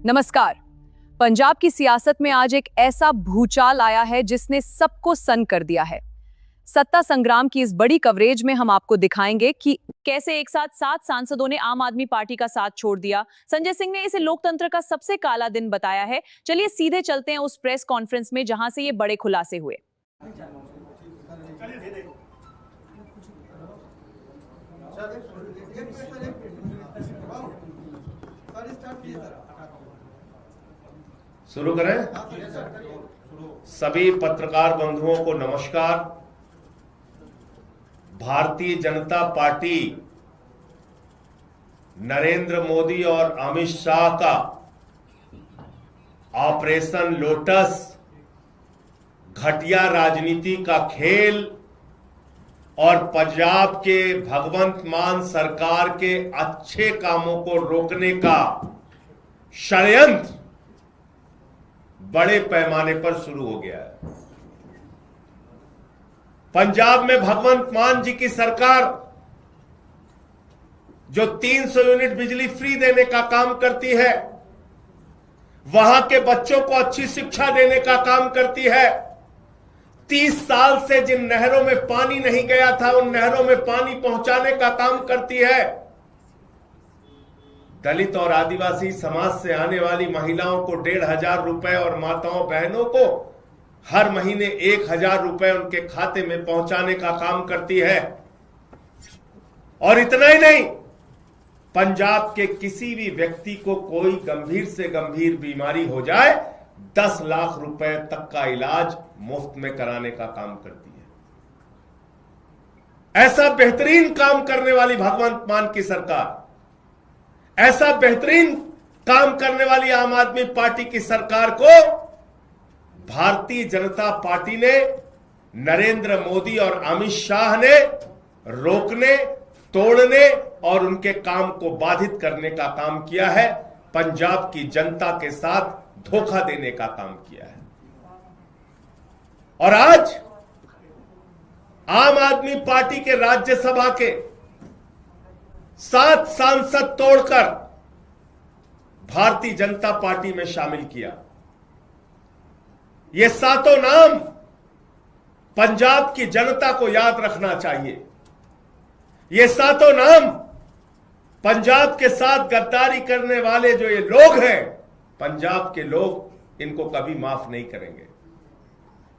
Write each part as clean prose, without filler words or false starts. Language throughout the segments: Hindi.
नमस्कार। पंजाब की सियासत में आज एक ऐसा भूचाल आया है जिसने सबको सन्न कर दिया है। सत्ता संग्राम की इस बड़ी कवरेज में हम आपको दिखाएंगे कि कैसे एक साथ 7 सांसदों ने आम आदमी पार्टी का साथ छोड़ दिया। संजय सिंह ने इसे लोकतंत्र का सबसे काला दिन बताया है। चलिए सीधे चलते हैं उस प्रेस कॉन्फ्रेंस में जहां से ये बड़े खुलासे हुए। शुरू करें। सभी पत्रकार बंधुओं को नमस्कार। भारतीय जनता पार्टी नरेंद्र मोदी और अमित शाह का ऑपरेशन लोटस घटिया राजनीति का खेल और पंजाब के भगवंत मान सरकार के अच्छे कामों को रोकने का षड्यंत्र बड़े पैमाने पर शुरू हो गया है। पंजाब में भगवंत मान जी की सरकार जो 300 यूनिट बिजली फ्री देने का काम करती है, वहां के बच्चों को अच्छी शिक्षा देने का काम करती है, 30 साल से जिन नहरों में पानी नहीं गया था उन नहरों में पानी पहुंचाने का काम करती है, दलित और आदिवासी समाज से आने वाली महिलाओं को 1,500 रुपए और माताओं बहनों को हर महीने 1,000 रुपए उनके खाते में पहुंचाने का काम करती है। और इतना ही नहीं, पंजाब के किसी भी व्यक्ति को कोई गंभीर से गंभीर बीमारी हो जाए 10 लाख रुपए तक का इलाज मुफ्त में कराने का काम करती है। ऐसा बेहतरीन काम करने वाली भगवंत मान की सरकार, ऐसा बेहतरीन काम करने वाली आम आदमी पार्टी की सरकार को भारतीय जनता पार्टी ने, नरेंद्र मोदी और अमित शाह ने रोकने, तोड़ने और उनके काम को बाधित करने का काम किया है। पंजाब की जनता के साथ धोखा देने का काम किया है। और आज आम आदमी पार्टी के राज्यसभा के 7 सांसद तोड़कर भारतीय जनता पार्टी में शामिल किया। ये 7 नाम पंजाब की जनता को याद रखना चाहिए। ये 7 नाम पंजाब के साथ गद्दारी करने वाले जो ये लोग हैं, पंजाब के लोग इनको कभी माफ नहीं करेंगे।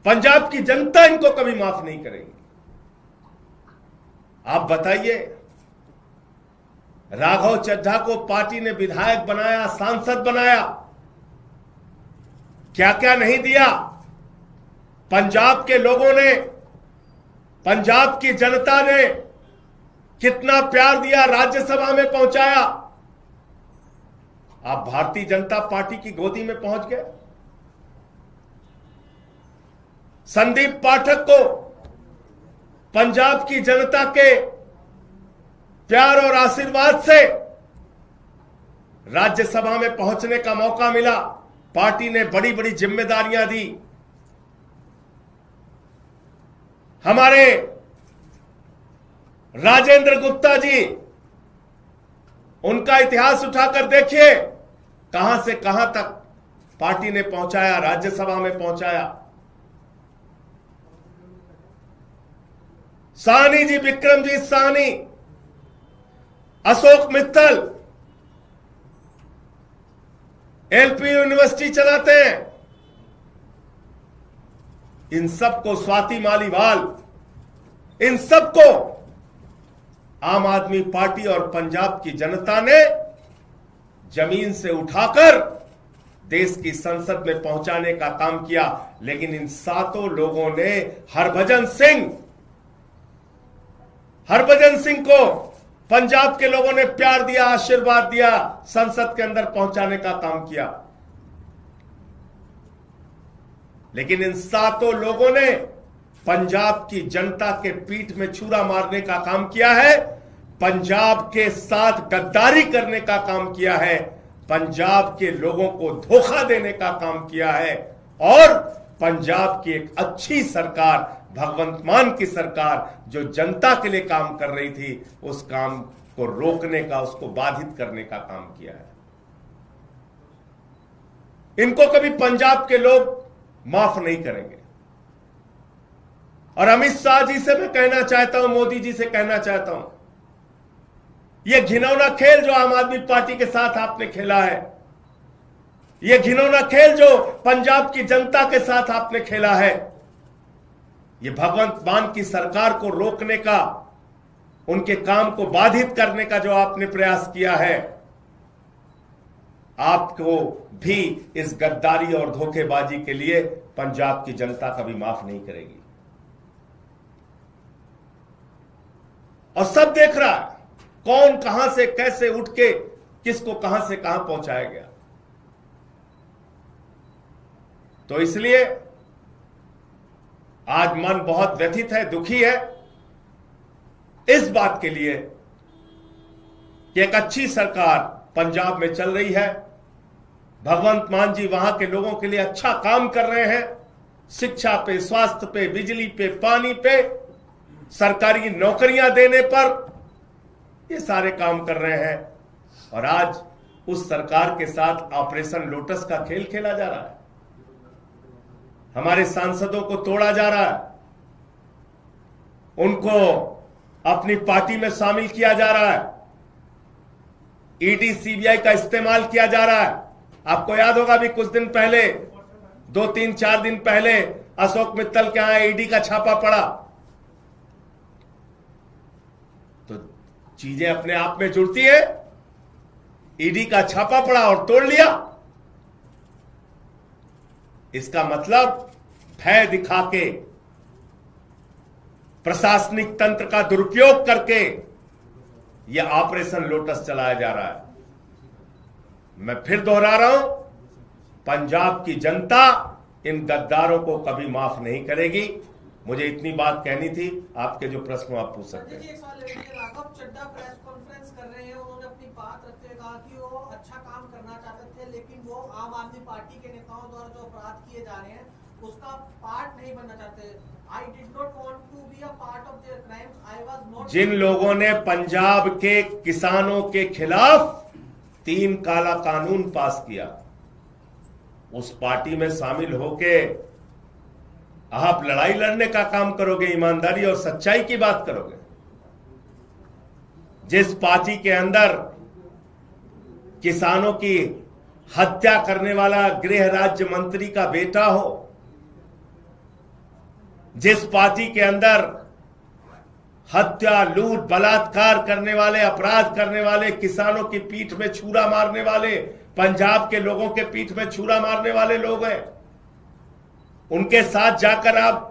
पंजाब की जनता इनको कभी माफ नहीं करेगी। आप बताइए, राघव चड्ढा को पार्टी ने विधायक बनाया, सांसद बनाया, क्या क्या नहीं दिया। पंजाब के लोगों ने, पंजाब की जनता ने कितना प्यार दिया, राज्यसभा में पहुंचाया। आप भारतीय जनता पार्टी की गोदी में पहुंच गए। संदीप पाठक को पंजाब की जनता के प्यार और आशीर्वाद से राज्यसभा में पहुंचने का मौका मिला। पार्टी ने बड़ी बड़ी जिम्मेदारियां दी। हमारे राजेंद्र गुप्ता जी, उनका इतिहास उठाकर देखिए, कहां से कहां तक पार्टी ने पहुंचाया, राज्यसभा में पहुंचाया। साहनी जी, विक्रमजीत साहनी, अशोक मित्तल एलपी यूनिवर्सिटी चलाते हैं। इन सबको, स्वाति मालीवाल, इन सबको आम आदमी पार्टी और पंजाब की जनता ने जमीन से उठाकर देश की संसद में पहुंचाने का काम किया। लेकिन इन 7 लोगों ने हरभजन सिंह को पंजाब के लोगों ने प्यार दिया, आशीर्वाद दिया, संसद के अंदर पहुंचाने का काम किया। लेकिन इन 7 लोगों ने पंजाब की जनता के पीठ में छुरा मारने का काम किया है, पंजाब के साथ गद्दारी करने का काम किया है, पंजाब के लोगों को धोखा देने का काम किया है और पंजाब की एक अच्छी सरकार, भगवंत मान की सरकार जो जनता के लिए काम कर रही थी, उस काम को रोकने का, उसको बाधित करने का काम किया है। इनको कभी पंजाब के लोग माफ नहीं करेंगे। और अमित शाह जी से मैं कहना चाहता हूं, मोदी जी से कहना चाहता हूं, यह घिनौना खेल जो आम आदमी पार्टी के साथ आपने खेला है, यह घिनौना खेल जो पंजाब की जनता के साथ आपने खेला है, यह भगवंत मान की सरकार को रोकने का, उनके काम को बाधित करने का जो आपने प्रयास किया है, आपको भी इस गद्दारी और धोखेबाजी के लिए पंजाब की जनता कभी माफ नहीं करेगी। और सब देख रहा है कौन कहां से कैसे उठ के किसको कहां से कहां पहुंचाया गया। तो इसलिए आज मन बहुत व्यथित है, दुखी है इस बात के लिए कि एक अच्छी सरकार पंजाब में चल रही है, भगवंत मान जी वहां के लोगों के लिए अच्छा काम कर रहे हैं, शिक्षा पे, स्वास्थ्य पे, बिजली पे, पानी पे, सरकारी नौकरियां देने पर, ये सारे काम कर रहे हैं। और आज उस सरकार के साथ ऑपरेशन लोटस का खेल खेला जा रहा है, हमारे सांसदों को तोड़ा जा रहा है, उनको अपनी पार्टी में शामिल किया जा रहा है, ईडी सीबीआई का इस्तेमाल किया जा रहा है। आपको याद होगा भी कुछ दिन पहले, 2-3-4 दिन पहले अशोक मित्तल के यहां ईडी का छापा पड़ा। तो चीजें अपने आप में जुड़ती है, ईडी का छापा पड़ा और तोड़ लिया। इसका मतलब भय दिखा के, प्रशासनिक तंत्र का दुरुपयोग करके यह ऑपरेशन लोटस चलाया जा रहा है। मैं फिर दोहरा रहा हूं, पंजाब की जनता इन गद्दारों को कभी माफ नहीं करेगी। मुझे इतनी बात कहनी थी, आपके जो प्रश्न आप पूछ सकते हैं। राघव चड्ढा प्रेस कॉन्फ्रेंस कर रहे हैं, उन्होंने अपनी बात रखते हुए कहा कि वो अच्छा काम करना चाहते थे, लेकिन वो आम आदमी पार्टी के नेताओं द्वारा जो अपराध किए जा रहे हैं उसका पार्ट नहीं बनना चाहते। I did not want to be a part of their crimes. I was not. जिन लोगों ने पंजाब के किसानों के खिलाफ 3 काला कानून पास किया, उस पार्टी में शामिल होके आप लड़ाई लड़ने का काम करोगे, ईमानदारी और सच्चाई की बात करोगे। जिस पार्टी के अंदर किसानों की हत्या करने वाला गृह राज्य मंत्री का बेटा हो, जिस पार्टी के अंदर हत्या, लूट, बलात्कार करने वाले, अपराध करने वाले, किसानों की पीठ में छुरा मारने वाले, पंजाब के लोगों के पीठ में छुरा मारने वाले लोग हैं, उनके साथ जाकर आप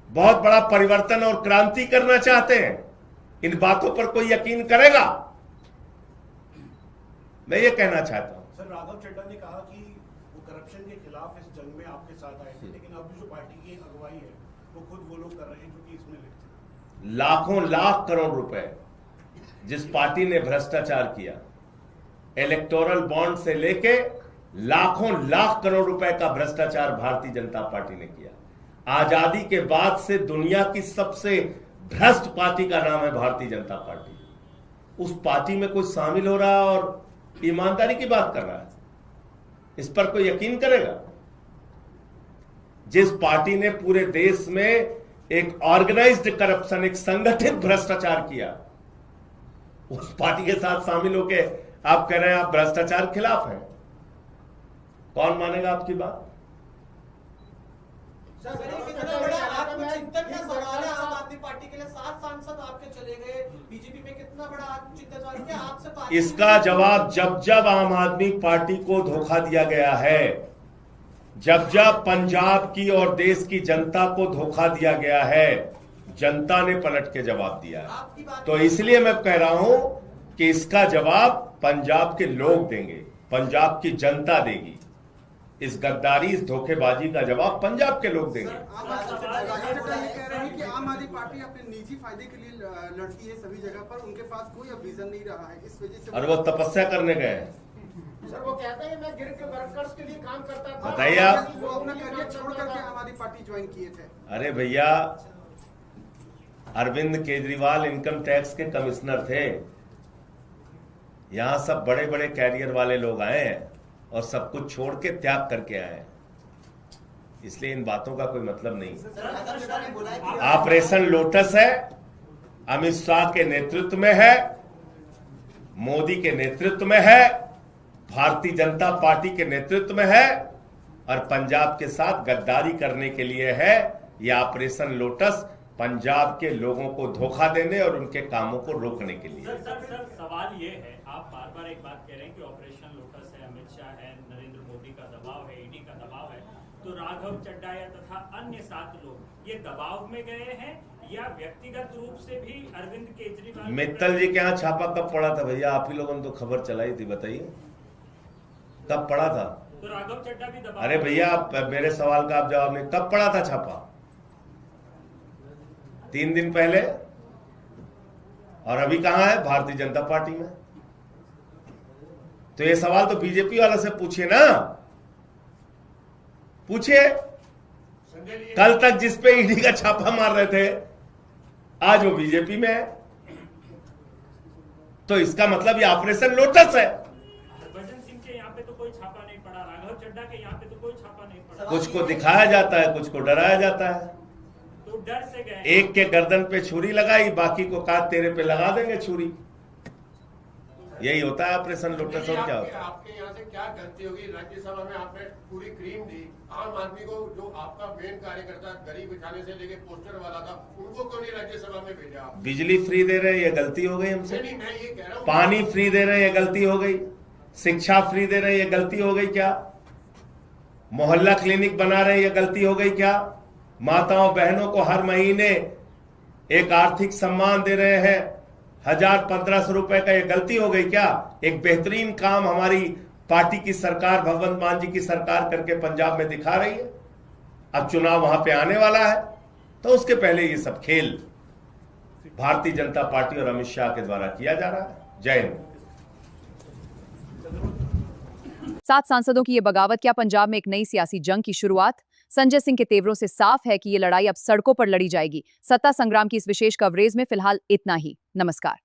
बहुत बड़ा परिवर्तन और क्रांति करना चाहते हैं। इन बातों पर कोई यकीन करेगा? मैं ये कहना चाहता हूं। सर, राघव चड्ढा ने कहा कि वो करप्शन के खिलाफ इस जंग में आपके साथ आए थे, लेकिन अब जो पार्टी की अगुवाई है वो खुद वो लोग कर रहे हैं जो कि इसमें लिप्त हैं। लाखों लाख करोड़ रुपए जिस पार्टी ने भ्रष्टाचार किया, इलेक्टोरल बॉन्ड से लेके लाखों लाख करोड़ रुपए का भ्रष्टाचार भारतीय जनता पार्टी ने किया। आजादी के बाद से दुनिया की सबसे भ्रष्ट पार्टी का नाम है भारतीय जनता पार्टी। उस पार्टी में कोई शामिल हो रहा और ईमानदारी की बात कर रहा है, इस पर कोई यकीन करेगा? जिस पार्टी ने पूरे देश में एक ऑर्गेनाइज्ड करप्शन, एक संगठित भ्रष्टाचार किया, उस पार्टी के साथ शामिल होके आप कह रहे हैं आप भ्रष्टाचार खिलाफ हैं। कौन मानेगा आपकी बात? सर, कितना बड़ा आपको चिंतन का सवाल है। आम आदमी पार्टी के लिए 7 सांसद आपके चले गए, बीजेपी में कितना बड़ा आत्मचिंतन सवाल है आपसे बात। इसका जवाब जब जब आम आदमी पार्टी को धोखा दिया गया है, जब जब पंजाब की और देश की जनता को धोखा दिया गया है, जनता ने पलट के जवाब दिया है। तो इसलिए मैं कह रहा हूं कि इसका जवाब पंजाब के लोग देंगे, पंजाब की जनता देगी। इस गद्दारी, इस धोखेबाजी का जवाब पंजाब के लोग देंगे। कह रहे हैं कि आम आदमी पार्टी अपने निजी फायदे के लिए लड़ती है सभी जगह पर, उनके पास कोई अब विजन नहीं रहा है, इस वजह से। और वो तपस्या करने गए हैं। सर, वो कहते हैं मैं गिर के वर्कर्स के लिए काम करता था। बताइए आप। वो अपना करियर छोड़ करके आम आदमी पार्टी ज्वाइन किए थे। अरे भैया, अरविंद केजरीवाल इनकम टैक्स के कमिश्नर थे, यहां सब बड़े बड़े कैरियर वाले लोग आए हैं और सब कुछ छोड़ के त्याग करके आए हैं। इसलिए इन बातों का कोई मतलब नहीं। ऑपरेशन लोटस है, अमित शाह के नेतृत्व में है, मोदी के नेतृत्व में है, भारतीय जनता पार्टी के नेतृत्व में है और पंजाब के साथ गद्दारी करने के लिए है। यह ऑपरेशन लोटस पंजाब के लोगों को धोखा देने और उनके कामों को रोकने के लिए। सर सवाल ये है, आप बार बार एक बात कह रहे हैं कि ऑपरेशन लोटस है, अमित शाह है, नरेंद्र मोदी का दबाव है, ईडी का दबाव है, तो राघव चड्डा या तथा अन्य 7 लोग ये दबाव में गए हैं या व्यक्तिगत रूप से भी अरविंद केजरीवाल? मित्तल जी के यहाँ छापा कब पड़ा था भैया? आप ही लोगों ने तो खबर चलाई थी, बताइए कब पड़ा था? तो राघव चड्डा भी दबाव? अरे भैया, आप मेरे सवाल का आप जवाब नहीं, कब पड़ा था छापा? 3 दिन पहले। और अभी कहां है? भारतीय जनता पार्टी में। तो ये सवाल तो बीजेपी वालों से पूछिए ना, पूछिए। कल तक जिस पे ईडी का छापा मार रहे थे, आज वो बीजेपी में है। तो इसका मतलब ये ऑपरेशन लोटस है। हरभजन सिंह के यहाँ पे तो कोई छापा नहीं पड़ा, राघव चड्डा के यहाँ पे तो कोई छापा नहीं पड़ा। कुछ को दिखाया जाता है, कुछ को डराया जाता है। तो डर से गए। एक के गर्दन पे छुरी लगाई, बाकी को कहा तेरे पे लगा देंगे छुरी। यही होता है ऑपरेशन लोटस। और क्या होता है? आपके यहाँ से क्या गलती होगी? राज्यसभा में आपने पूरी क्रीम दी, आम आदमी को जो आपका मेन कार्यकर्ता गरीब बिछाने से लेके पोस्टर वाला था, उनको क्यों नहीं राज्यसभा में भेजा आप? बिजली फ्री दे रहे हैं, ये गलती हो गई हमसे। नहीं, मैं ये कह रहा हूँ, पानी फ्री दे रहे हैं, ये गलती हो गई। शिक्षा फ्री दे रहे हैं, ये गलती हो गई क्या? मोहल्ला क्लिनिक बना रहे हैं, ये गलती हो गई क्या? माताओं बहनों को हर महीने एक आर्थिक सम्मान दे रहे हैं, 1000-1500 रुपए का, ये गलती हो गई क्या? एक बेहतरीन काम हमारी पार्टी की सरकार, भगवंत मान जी की सरकार करके पंजाब में दिखा रही है। अब चुनाव वहां पे आने वाला है, तो उसके पहले ये सब खेल भारतीय जनता पार्टी और अमित शाह के द्वारा किया जा रहा है। जय हिंद। 7 सांसदों की ये बगावत क्या पंजाब में एक नई सियासी जंग की शुरुआत? संजय सिंह के तेवरों से साफ है कि ये लड़ाई अब सड़कों पर लड़ी जाएगी। सत्ता संग्राम की इस विशेष कवरेज में फिलहाल इतना ही। नमस्कार।